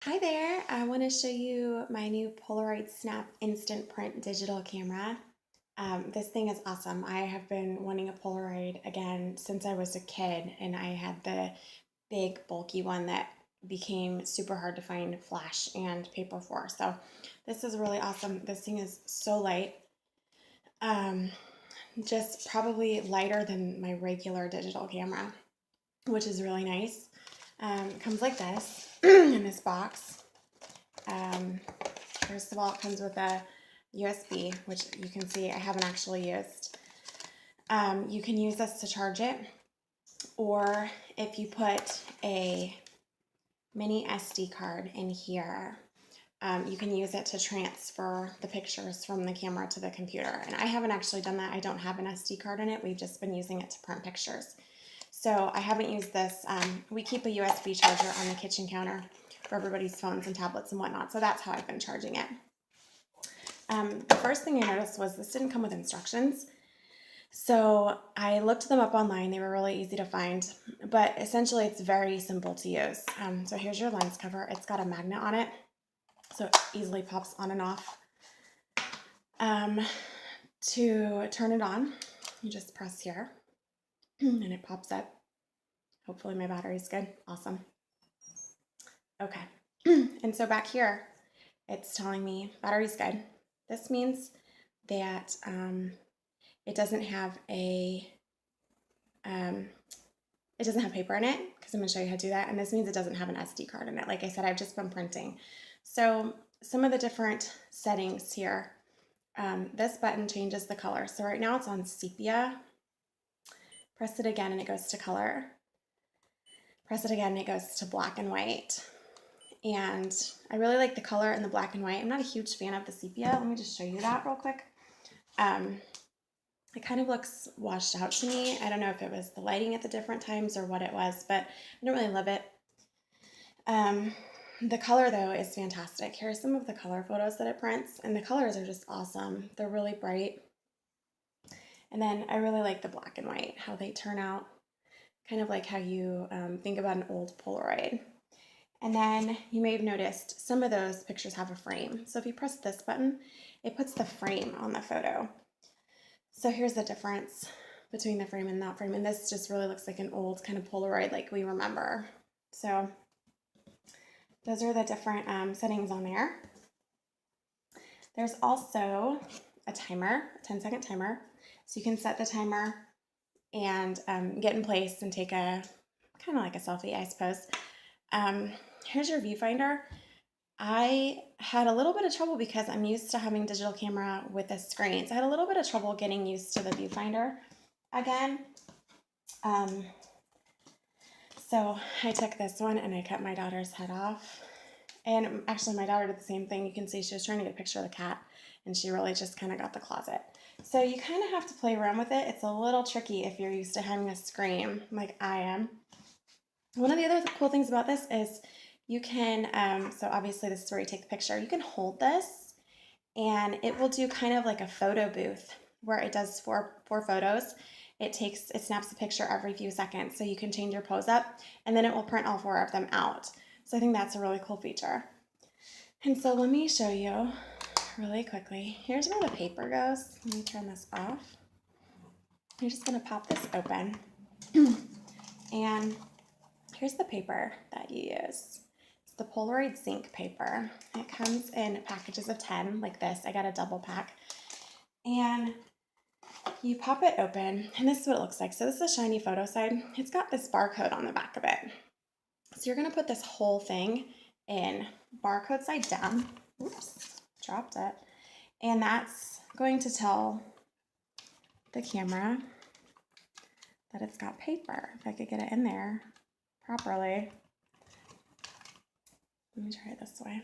Hi there, I want to show you my new Polaroid SNAP Instant Print digital camera. This thing is awesome. I have been wanting a Polaroid again since I was a kid, and I had the big bulky one that became super hard to find flash and paper for. So this is really awesome. This thing is so light, um, just probably lighter than my regular digital camera, which is really nice. It comes like this in this box. Um, First of all, it comes with a USB, which you can see I haven't actually used. You can use this to charge it, or if you put a mini SD card in here, you can use it to transfer the pictures from the camera to the computer. And I haven't actually done that. I don't have an SD card in it. We've just been using it to print pictures. So I haven't used this. We keep a USB charger on the kitchen counter for everybody's phones and tablets and whatnot. So that's how I've been charging it. The first thing I noticed was this didn't come with instructions. So I looked them up online. They were really easy to find, but essentially it's very simple to use. So here's your lens cover. It's got a magnet on it, so it easily pops on and off. To turn it on, you just press here and it pops up. Hopefully my battery's good. Awesome. Okay. And so back here, it's telling me battery's good. This means that it doesn't have paper in it, because I'm going to show you how to do that. And this means it doesn't have an SD card in it. Like I said, I've just been printing. So some of the different settings here. This button changes the color. So right now it's on sepia. Press it again and it goes to color. Press it again and it goes to black and white. And I really like the color in the black and white. I'm not a huge fan of the sepia. Let me just show you that real quick. It kind of looks washed out to me. I don't know if it was the lighting at the different times or what it was, but I don't really love it. The color, though, is fantastic. Here are some of the color photos that it prints, and the colors are just awesome. They're really bright. And then I really like the black and white, how they turn out, kind of like how you think about an old Polaroid. And then you may have noticed some of those pictures have a frame. So if you press this button, it puts the frame on the photo. So here's the difference between the frame and that frame. And this just really looks like an old kind of Polaroid like we remember. So those are the different settings on there. There's also a timer, a 10-second timer. So you can set the timer and get in place and take a kind of like a selfie, I suppose. Here's your viewfinder. I had a little bit of trouble because I'm used to having digital camera with a screen. So I had a little bit of trouble getting used to the viewfinder again. So I took this one and I cut my daughter's head off. And actually my daughter did the same thing. You can see she was trying to get a picture of the cat and she really just kind of got the closet. So you kind of have to play around with it. It's a little tricky if you're used to having a screen like I am. One of the other cool things about this is you can, so obviously this is where you take the picture. You can hold this and it will do kind of like a photo booth where it does four photos. It snaps a picture every few seconds. So you can change your pose up and then it will print all 4 of them out. So I think that's a really cool feature. And so let me show you really quickly. Here's where the paper goes. Let me turn this off. You're just gonna pop this open. And here's the paper that you use. It's the Polaroid ZINK paper. It comes in packages of 10 like this. I got a double pack. And you pop it open and this is what it looks like. So this is a shiny photo side. It's got this barcode on the back of it. So you're gonna put this whole thing in barcode side down. Oops, dropped it. And that's going to tell the camera that it's got paper. If I could get it in there properly. Let me try it this way.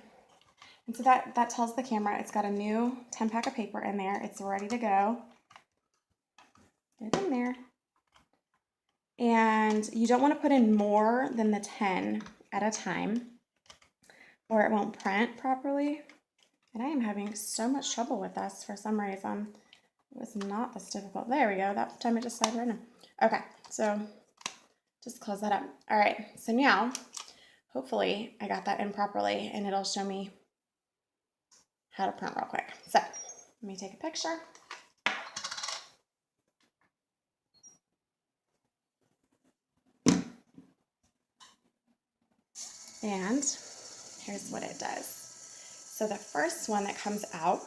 And so that tells the camera it's got a new 10 pack of paper in there. It's ready to go. Get it in there. And you don't want to put in more than the 10 at a time or it won't print properly. And I am having so much trouble with this for some reason. It was not this difficult. There we go. That time it just slid right in. Okay, so just close that up. All right, so now hopefully I got that in properly and it'll show me how to print real quick. So let me take a picture. And here's what it does. So the first one that comes out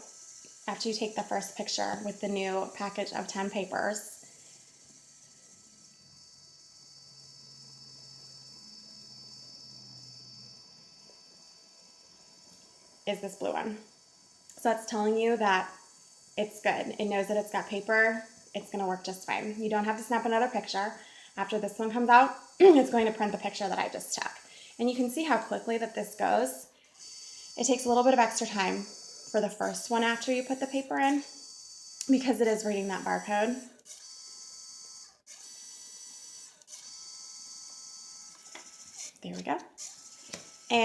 after you take the first picture with the new package of 10 papers is this blue one. So it's telling you that it's good. It knows that it's got paper. It's going to work just fine. You don't have to snap another picture. After this one comes out, it's going to print the picture that I just took. And you can see how quickly that this goes. It takes a little bit of extra time for the first one after you put the paper in because it is reading that barcode. There we go.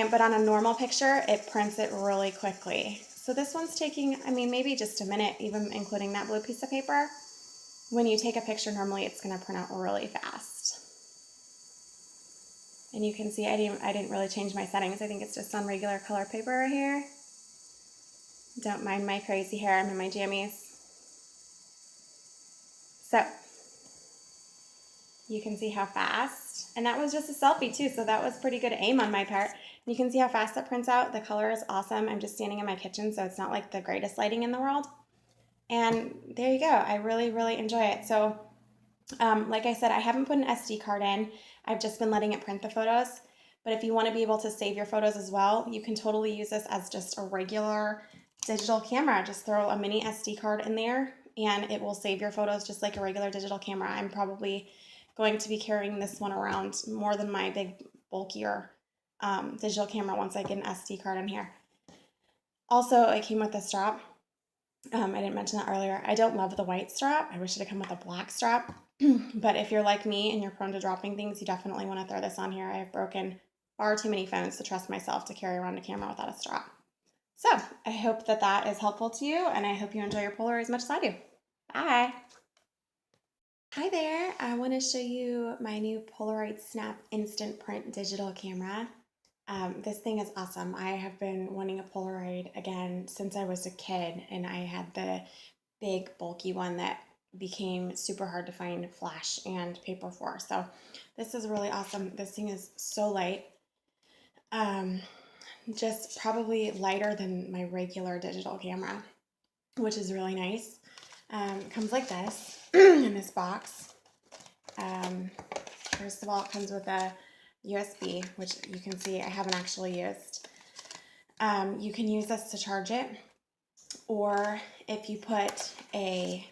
But on a normal picture, it prints it really quickly. So this one's taking, maybe just a minute, even including that blue piece of paper. When you take a picture, normally it's going to print out really fast. And you can see I didn't really change my settings. I think it's just on regular color paper right here. Don't mind my crazy hair. I'm in my jammies. So you can see how fast, and that was just a selfie too, so that was pretty good aim on my part. You can see how fast that prints out. The color is awesome. I'm just standing in my kitchen, so it's not like the greatest lighting in the world. And there you go. I really, really enjoy it. So like I said, I haven't put an SD card in. I've just been letting it print the photos. But if you want to be able to save your photos as well, you can totally use this as just a regular digital camera. Just throw a mini SD card in there and it will save your photos just like a regular digital camera. I'm probably going to be carrying this one around more than my big bulkier digital camera once I get an SD card in here. Also, it came with a strap. I didn't mention that earlier. I don't love the white strap. I wish it had come with a black strap. But if you're like me and you're prone to dropping things, you definitely want to throw this on here. I have broken far too many phones to trust myself to carry around a camera without a strap. So I hope that that is helpful to you, and I hope you enjoy your Polaroid as much as I do. Bye. Hi there. I want to show you my new Polaroid SNAP Instant Print digital camera. This thing is awesome. I have been wanting a Polaroid again since I was a kid, and I had the big bulky one that became super hard to find flash and paper for. So this is really awesome. This thing is so light. Just probably lighter than my regular digital camera, which is really nice. It comes like this in this box. First of all, it comes with a USB, which you can see I haven't actually used. You can use this to charge it, or if you put a